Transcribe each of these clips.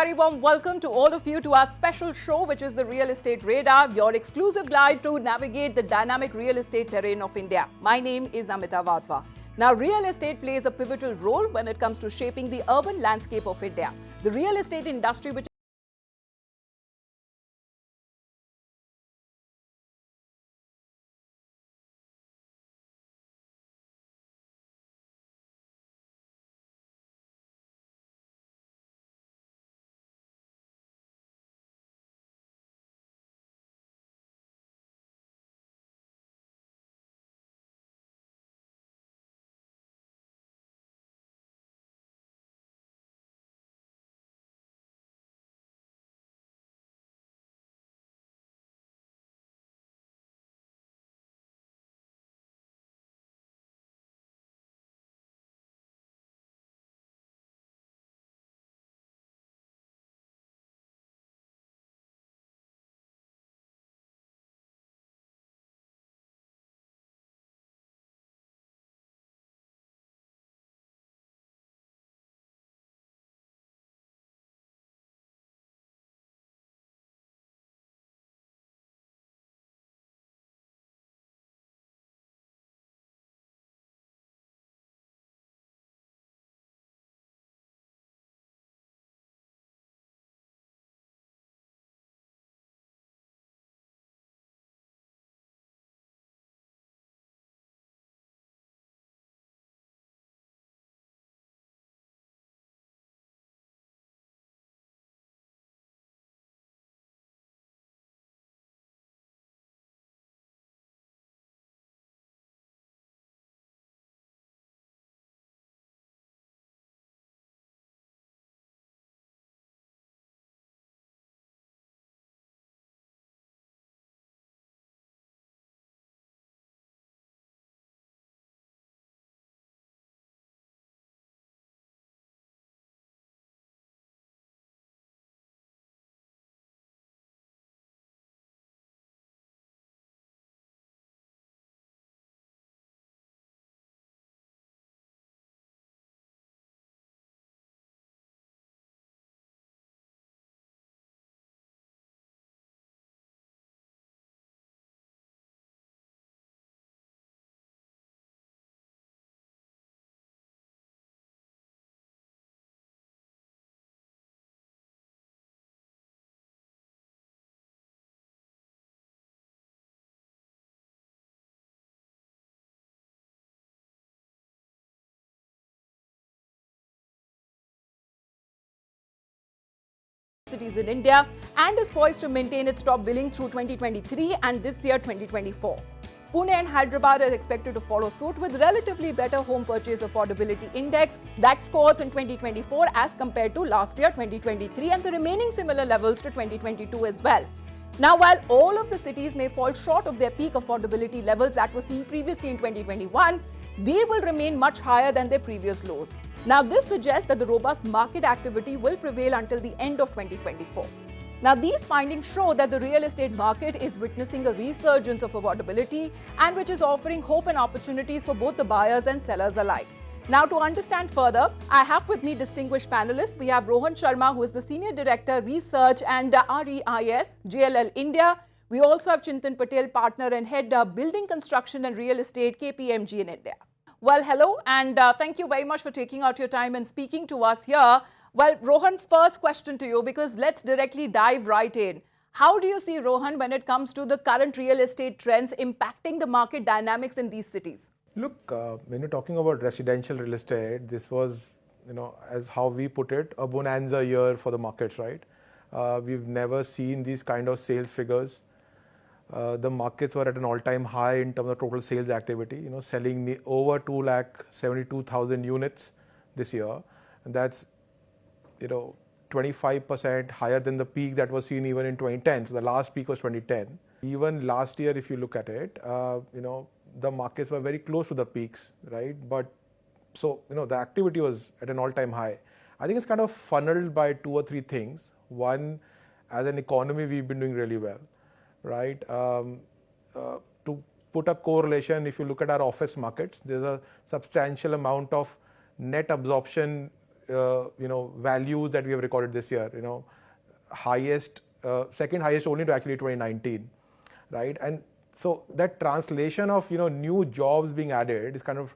very warm welcome to all of you to our special show, which is the Real Estate Radar, your exclusive guide to navigate the dynamic real estate terrain of India. My name is Amita Wadhwa. Now, real estate plays a pivotal role when it comes to shaping the urban landscape of India. The real estate industry, which cities in India and is poised to maintain its top billing through 2023 and this year 2024. Pune and Hyderabad are expected to follow suit with relatively better home purchase affordability index that scores in 2024 as compared to last year 2023 and the remaining similar levels to 2022 as well. Now, while all of the cities may fall short of their peak affordability levels that were seen previously in 2021, they will remain much higher than their previous lows. Now, this suggests that the robust market activity will prevail until the end of 2024. Now, these findings show that the real estate market is witnessing a resurgence of affordability and which is offering hope and opportunities for both the buyers and sellers alike. Now, to understand further, I have with me distinguished panelists. We have Rohan Sharma, who is the Senior Director, Research and REIS, JLL India. We also have Chintan Patel, Partner and Head, Building Construction and Real Estate, KPMG in India. Well, hello, and thank you very much for taking out your time and speaking to us here. Well, Rohan, first question to you, because let's directly dive right in. How do you see, Rohan, when it comes to the current real estate trends impacting the market dynamics in these cities? Look, when you're talking about residential real estate, this was, as how we put it, a bonanza year for the markets, right? We've never seen these kind of sales figures. The markets were at an all-time high in terms of total sales activity, selling over 2,72,000 units this year. And that's, 25% higher than the peak that was seen even in 2010. So the last peak was 2010. Even last year, if you look at it, the markets were very close to the peaks, right? But so, the activity was at an all-time high. I think it's kind of funneled by two or three things. One, as an economy, we've been doing really well, right? To put a correlation, if you look at our office markets, there's a substantial amount of net absorption, values that we have recorded this year. Highest, second highest only to actually 2019, right? And so that translation of new jobs being added is kind of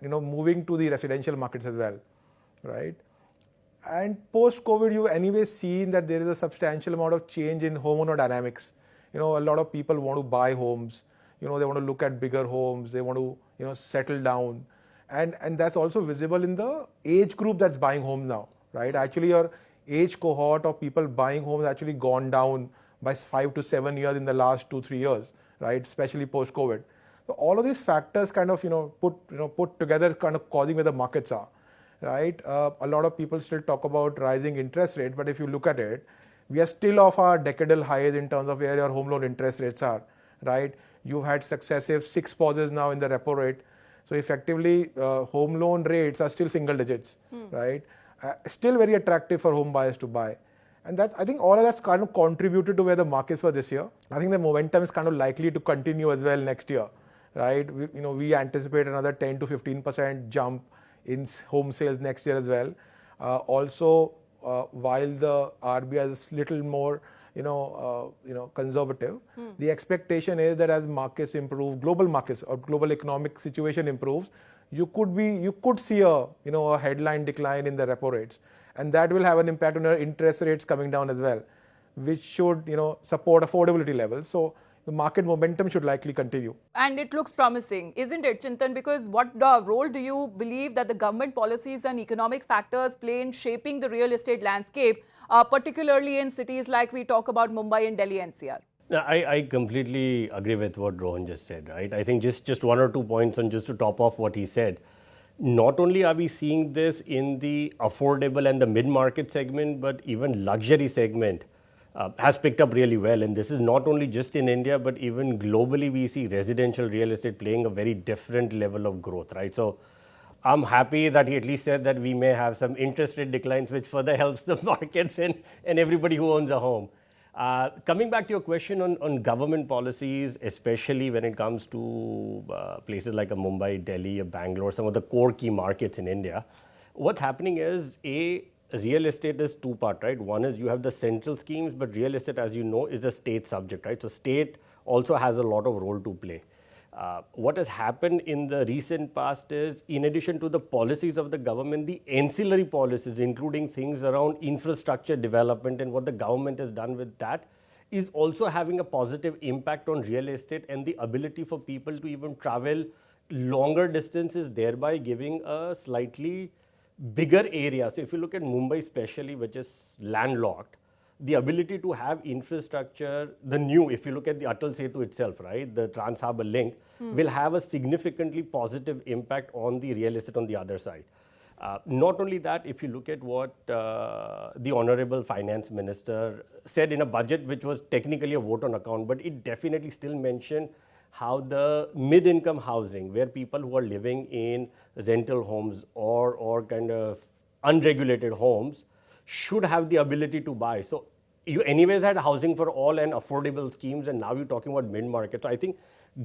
moving to the residential markets as well, right? And post-COVID, you've anyway seen that there is a substantial amount of change in homeowner dynamics. A lot of people want to buy homes. They want to look at bigger homes. They want to settle down, and that's also visible in the age group that's buying homes now, right? Actually, your age cohort of people buying homes actually gone down by 5 to 7 years in the last 2-3 years, right? Especially post-COVID. So all of these factors kind of put together, kind of causing where the markets are, right? A lot of people still talk about rising interest rate, but if you look at it, we are still off our decadal highs in terms of where your home loan interest rates are, right? You've had successive 6 pauses now in the repo rate. So effectively, home loan rates are still single digits, right? Still very attractive for home buyers to buy. And I think all of that's kind of contributed to where the markets were this year. I think the momentum is kind of likely to continue as well next year, right? We anticipate another 10 to 15% jump in home sales next year as well. Also, while the RBI is a little more conservative, the expectation is that as markets improve, global markets or global economic situation improves, you could see a headline decline in the repo rates, and that will have an impact on your interest rates coming down as well, which should support affordability levels. So the market momentum should likely continue. And it looks promising, isn't it, Chintan? Because what role do you believe that the government policies and economic factors play in shaping the real estate landscape, particularly in cities like we talk about Mumbai and Delhi NCR? I completely agree with what Rohan just said, right? I think just 1 or 2 points on just to top off what he said. Not only are we seeing this in the affordable and the mid-market segment, but even luxury segment has picked up really well. And this is not only just in India, but even globally, we see residential real estate playing a very different level of growth, right? So I'm happy that he at least said that we may have some interest rate declines, which further helps the markets and everybody who owns a home. Coming back to your question on government policies, especially when it comes to places like a Mumbai, Delhi, a Bangalore, some of the core key markets in India, what's happening is real estate is 2-part, right? One is you have the central schemes, but real estate, as you know, is a state subject, right? So state also has a lot of role to play. What has happened in the recent past is, in addition to the policies of the government, the ancillary policies, including things around infrastructure development and what the government has done with that, is also having a positive impact on real estate and the ability for people to even travel longer distances, thereby giving a slightly bigger area. So if you look at Mumbai especially, which is landlocked, the ability to have infrastructure, if you look at the Atal Setu itself, right, the Trans Harbour link, will have a significantly positive impact on the real estate on the other side. Not only that, if you look at what the Honorable Finance Minister said in a budget, which was technically a vote on account, but it definitely still mentioned how the mid-income housing, where people who are living in rental homes or kind of unregulated homes, should have the ability to buy. So you anyways had housing for all and affordable schemes, and now you're talking about mid-market. So I think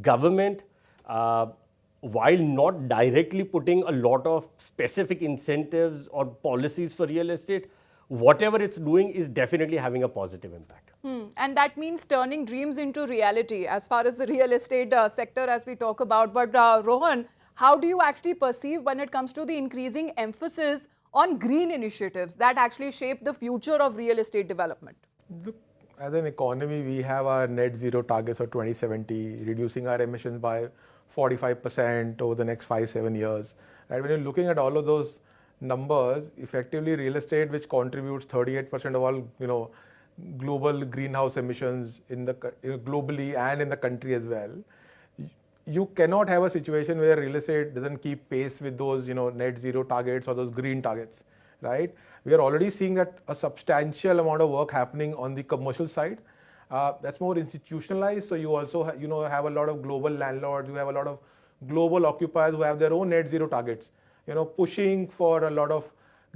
government, while not directly putting a lot of specific incentives or policies for real estate, whatever it's doing is definitely having a positive impact. And that means turning dreams into reality as far as the real estate sector as we talk about. But Rohan, how do you actually perceive when it comes to the increasing emphasis on green initiatives that actually shape the future of real estate development? Look, as an economy, we have our net zero targets for 2070, reducing our emissions by 45% over the next 5-7 years. Right? When you're looking at all of those numbers, effectively real estate, which contributes 38% of all global greenhouse emissions in the globally and in the country as well, you cannot have a situation where real estate doesn't keep pace with those net zero targets or those green targets, right? We are already seeing that a substantial amount of work happening on the commercial side. That's more institutionalized. So you also have a lot of global landlords, you have a lot of global occupiers who have their own net zero targets, pushing for a lot of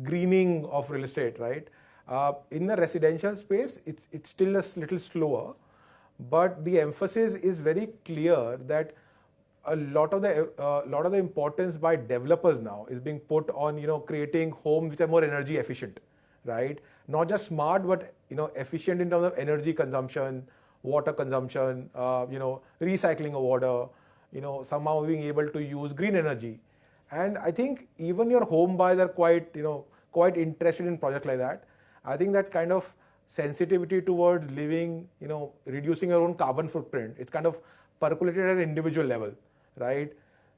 greening of real estate, right? In the residential space, it's still a little slower, but the emphasis is very clear that a lot of the importance by developers now is being put on creating homes which are more energy efficient, right? Not just smart, but efficient in terms of energy consumption, water consumption, recycling of water, somehow being able to use green energy. And I think even your home buyers are quite interested in projects like that. I think that kind of sensitivity towards living, reducing your own carbon footprint, it's kind of percolated at an individual level, right?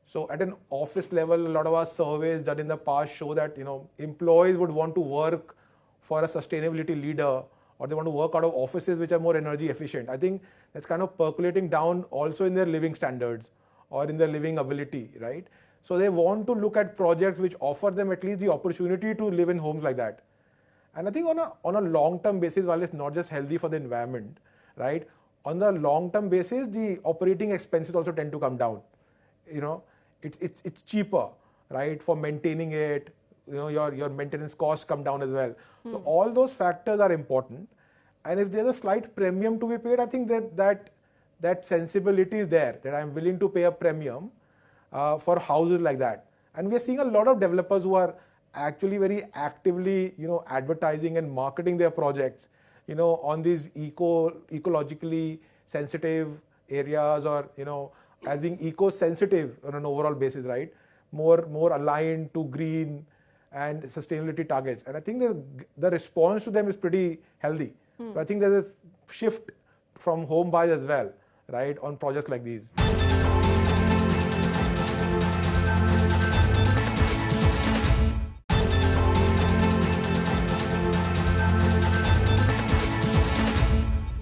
So at an office level, a lot of our surveys done in the past show that employees would want to work for a sustainability leader, or they want to work out of offices which are more energy efficient. I think that's kind of percolating down also in their living standards or in their living ability, right? So they want to look at projects which offer them at least the opportunity to live in homes like that. And I think on a long-term basis, while it's not just healthy for the environment, right? On the long-term basis, the operating expenses also tend to come down. It's cheaper, right? For maintaining it, your maintenance costs come down as well. So all those factors are important. And if there's a slight premium to be paid, I think that sensibility is there, that I'm willing to pay a premium for houses like that. And we are seeing a lot of developers who are actually very actively, advertising and marketing their projects, on these ecologically sensitive areas, or, as being eco-sensitive on an overall basis, right? More aligned to green and sustainability targets. And I think the response to them is pretty healthy. So I think there's a shift from home buyers as well, right, on projects like these.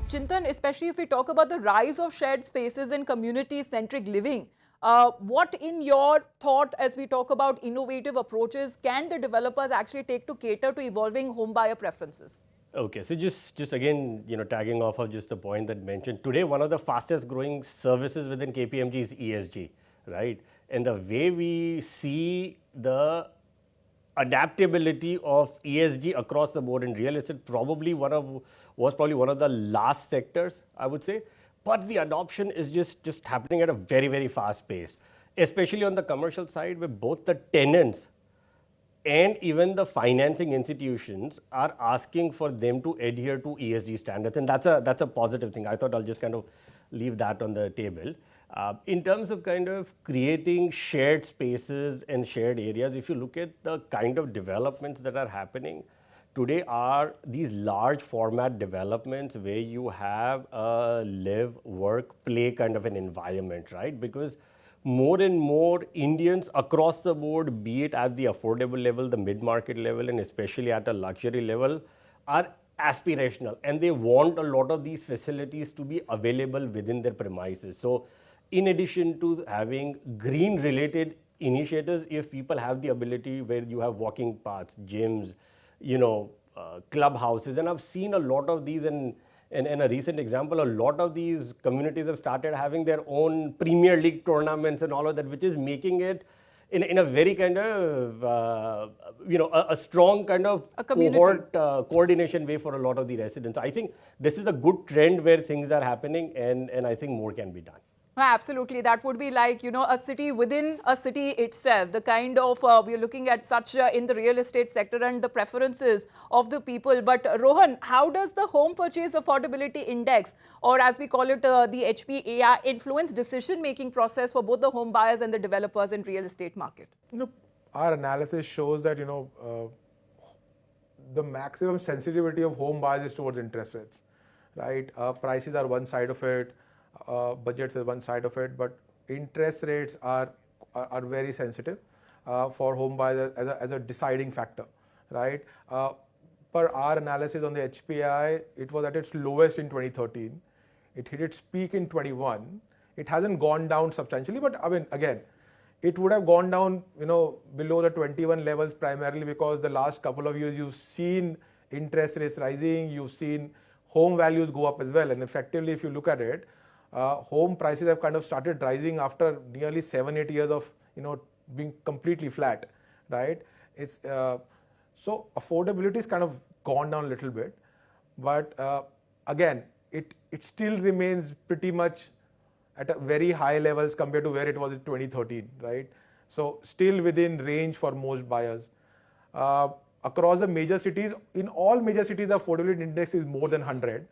Chintan, especially if we talk about the rise of shared spaces and community-centric living, what in your thought, as we talk about innovative approaches, can the developers actually take to cater to evolving home buyer preferences? Okay, so just again, tagging off of just the point that mentioned, today one of the fastest growing services within KPMG is ESG, right? And the way we see the adaptability of ESG across the board in real estate was probably one of the last sectors, I would say. But the adoption is just happening at a very, very fast pace, especially on the commercial side, where both the tenants and even the financing institutions are asking for them to adhere to ESG standards. And that's a positive thing. I thought I'll just kind of leave that on the table. In terms of kind of creating shared spaces and shared areas, if you look at the kind of developments that are happening today, are these large format developments where you have a live, work, play kind of an environment, right? Because more and more Indians across the board, be it at the affordable level, the mid-market level, and especially at a luxury level, are aspirational, and they want a lot of these facilities to be available within their premises. So in addition to having green related initiatives, if people have the ability where you have walking paths, gyms, clubhouses, and I've seen a lot of these, and a recent example, a lot of these communities have started having their own Premier League tournaments and all of that, which is making it in a very kind of, a strong kind of cohort coordination way for a lot of the residents. I think this is a good trend where things are happening, and I think more can be done. Absolutely. That would be like, a city within a city itself. The kind of, we're looking at such in the real estate sector and the preferences of the people. But Rohan, how does the Home Purchase Affordability Index, or as we call it, the HPAI, influence decision-making process for both the home buyers and the developers in real estate market? Our analysis shows that, the maximum sensitivity of home buyers is towards interest rates, right? Prices are one side of it. Budgets is one side of it, but interest rates are very sensitive for home buyers as a deciding factor, right? Per our analysis on the HPI, it was at its lowest in 2013. It hit its peak in 21. It hasn't gone down substantially, but I mean, again, it would have gone down, below the 21 levels primarily because the last couple of years you've seen interest rates rising, you've seen home values go up as well, and effectively, if you look at it, home prices have kind of started rising after nearly 7-8 years of being completely flat, right? It's so affordability is kind of gone down a little bit, but again, it still remains pretty much at a very high levels compared to where it was in 2013, right? So still within range for most buyers. Across the major cities, in all major cities, the affordability index is more than 100.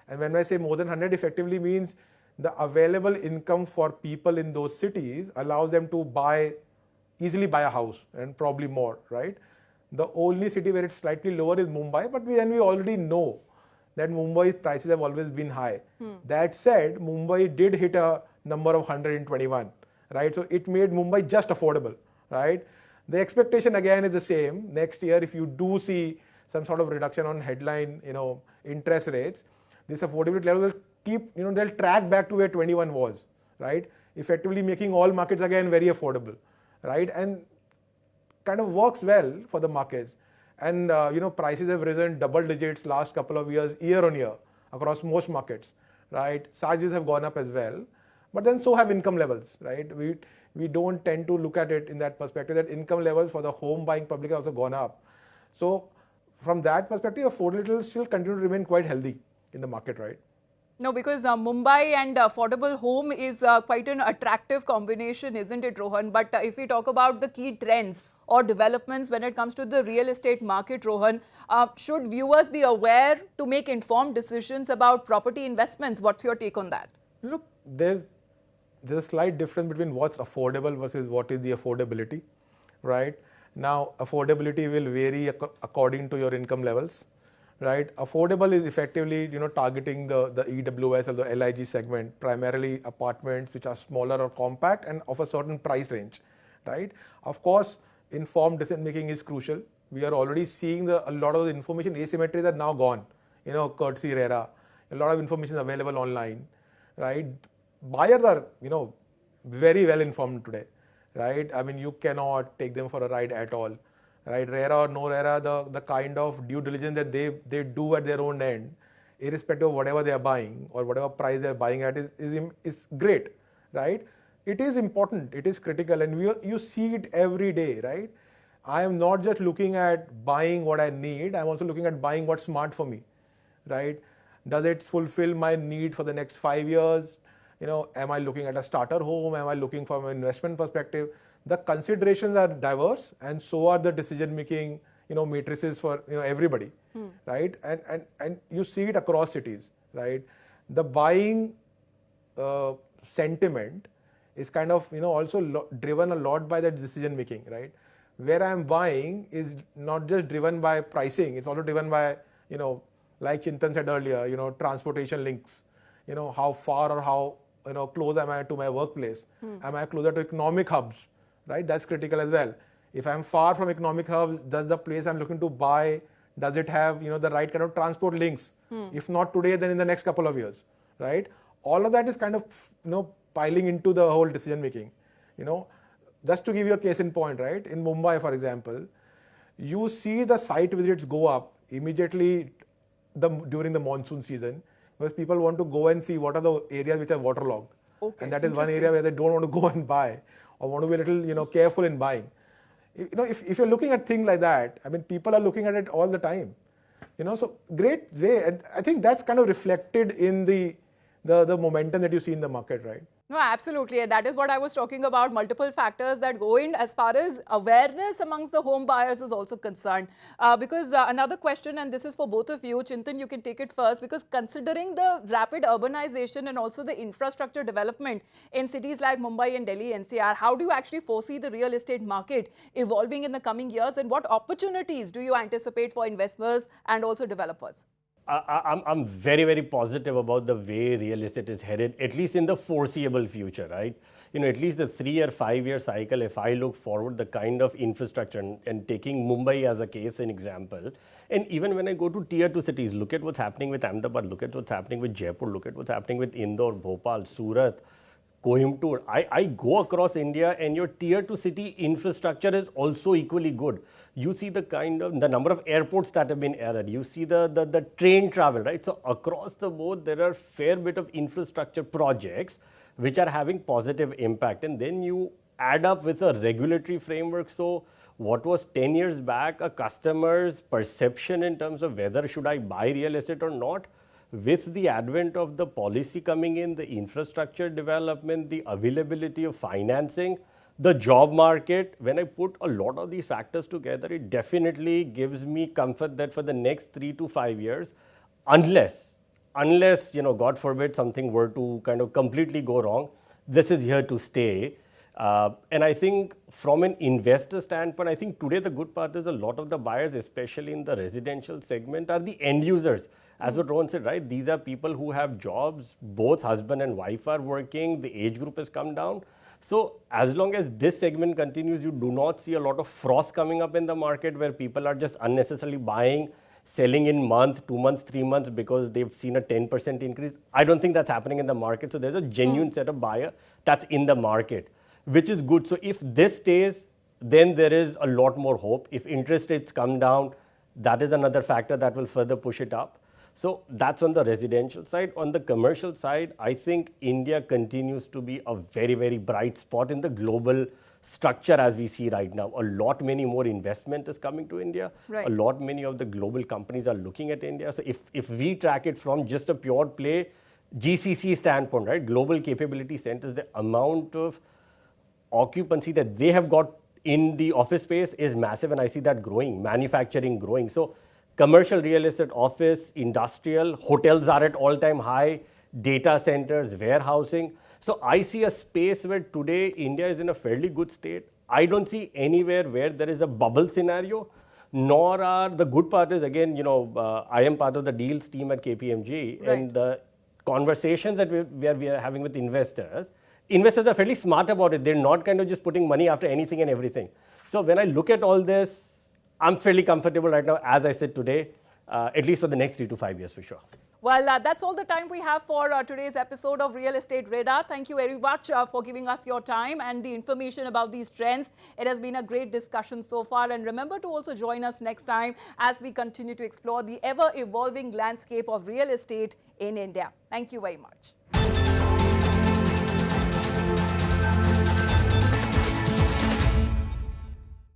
And when I say more than 100, effectively means the available income for people in those cities allows them to easily buy a house and probably more, right? The only city where it's slightly lower is Mumbai, but we already know that Mumbai prices have always been high. That said, Mumbai did hit a number of 121, right? So it made Mumbai just affordable, right? The expectation again is the same. Next year, if you do see some sort of reduction on headline, interest rates, this affordability level will keep, they'll track back to where 21 was, right? Effectively making all markets again very affordable, right? And kind of works well for the markets. And, prices have risen double digits last couple of years, year on year, across most markets, right? Charges have gone up as well, but then so have income levels, right? We don't tend to look at it in that perspective, that income levels for the home buying public have also gone up. So from that perspective, affordability will still continue to remain quite healthy in the market, right? No, because Mumbai and affordable home is quite an attractive combination, isn't it, Rohan? But if we talk about the key trends or developments when it comes to the real estate market, Rohan, should viewers be aware to make informed decisions about property investments? What's your take on that? Look, there's a slight difference between what's affordable versus what is the affordability, right? Now, affordability will vary according to your income levels, right? Affordable is effectively, targeting the EWS or the LIG segment, primarily apartments which are smaller or compact and of a certain price range, right? Of course, informed decision making is crucial. We are already seeing a lot of the information asymmetries are now gone, courtesy RERA. A lot of information is available online, right? Buyers are, very well informed today, right? I mean, you cannot take them for a ride at all, right? RERA or no RERA, the kind of due diligence that they do at their own end, irrespective of whatever they are buying or whatever price they are buying at is great, right? It is important, it is critical, and you see it every day, right? I am not just looking at buying what I need, I'm also looking at buying what's smart for me, right? Does it fulfill my need for the next 5 years? Am I looking at a starter home? Am I looking from an investment perspective? The considerations are diverse, and so are the decision-making, matrices for everybody, right? And you see it across cities, right? The buying sentiment is kind of also driven a lot by that decision-making, right? Where I am buying is not just driven by pricing; it's also driven by like Chintan said earlier, transportation links. How far or how close am I to my workplace? Am I closer to economic hubs? Right, that's critical as well. If I'm far from economic hubs, does the place I'm looking to buy, does it have the right kind of transport links? If not today, then in the next couple of years, right? All of that is kind of piling into the whole decision making. Just to give you a case in point, right? In Mumbai, for example, you see the site visits go up immediately during the monsoon season, because people want to go and see what are the areas which are waterlogged. Okay, and that is one area where they don't want to go and buy or want to be a little careful in buying. If you're looking at things like that, I mean, people are looking at it all the time. So great way, and I think that's kind of reflected in the momentum that you see in the market, right? No, absolutely. And that is what I was talking about, multiple factors that go in as far as awareness amongst the home buyers is also concerned. Because another question, and this is for both of you, Chintan, you can take it first, because considering the rapid urbanization and also the infrastructure development in cities like Mumbai and Delhi NCR, how do you actually foresee the real estate market evolving in the coming years, and what opportunities do you anticipate for investors and also developers? I'm very, very positive about the way real estate is headed, at least in the foreseeable future, right? At least the 3 or 5 year cycle, if I look forward, the kind of infrastructure, and taking Mumbai as a case, an example, and even when I go to tier 2 cities, look at what's happening with Ahmedabad, look at what's happening with Jaipur, look at what's happening with Indore, Bhopal, Surat, Coimbatore. I go across India, and your tier 2 city infrastructure is also equally good. You see the number of airports that have been added. You see the train travel, right? So across the board, there are fair bit of infrastructure projects which are having positive impact. And then you add up with a regulatory framework. So what was 10 years back a customer's perception in terms of whether should I buy real estate or not, with the advent of the policy coming in, the infrastructure development, the availability of financing, the job market, when I put a lot of these factors together, it definitely gives me comfort that for the next 3 to 5 years, unless, God forbid, something were to kind of completely go wrong, this is here to stay. And I think from an investor standpoint, I think today the good part is a lot of the buyers, especially in the residential segment, are the end users. As what Rohan said, right? These are people who have jobs, both husband and wife are working, the age group has come down. So as long as this segment continues, you do not see a lot of froth coming up in the market where people are just unnecessarily buying, selling in month, 2 months, 3 months because they've seen a 10% increase. I don't think that's happening in the market. So there's a genuine set of buyer that's in the market, which is good. So if this stays, then there is a lot more hope. If interest rates come down, that is another factor that will further push it up. So that's on the residential side. On the commercial side, I think India continues to be a very, very bright spot in the global structure as we see right now. A lot many more investment is coming to India. Right. A lot many of the global companies are looking at India. So if we track it from just a pure play GCC standpoint, right, global capability centers, the amount of occupancy that they have got in the office space is massive, and I see that growing, manufacturing growing. So commercial real estate, office, industrial, hotels are at all-time high, data centers, warehousing. So I see a space where today India is in a fairly good state. I don't see anywhere where there is a bubble scenario, nor are the good part is, again, I am part of the deals team at KPMG, Right. and the conversations that we are having with investors are fairly smart about it. They're not kind of just putting money after anything and everything. So when I look at all this, I'm fairly comfortable right now as I sit today, at least for the next 3 to 5 years for sure. Well, that's all the time we have for today's episode of Real Estate Radar. Thank you very much for giving us your time and the information about these trends. It has been a great discussion so far. And remember to also join us next time as we continue to explore the ever-evolving landscape of real estate in India. Thank you very much.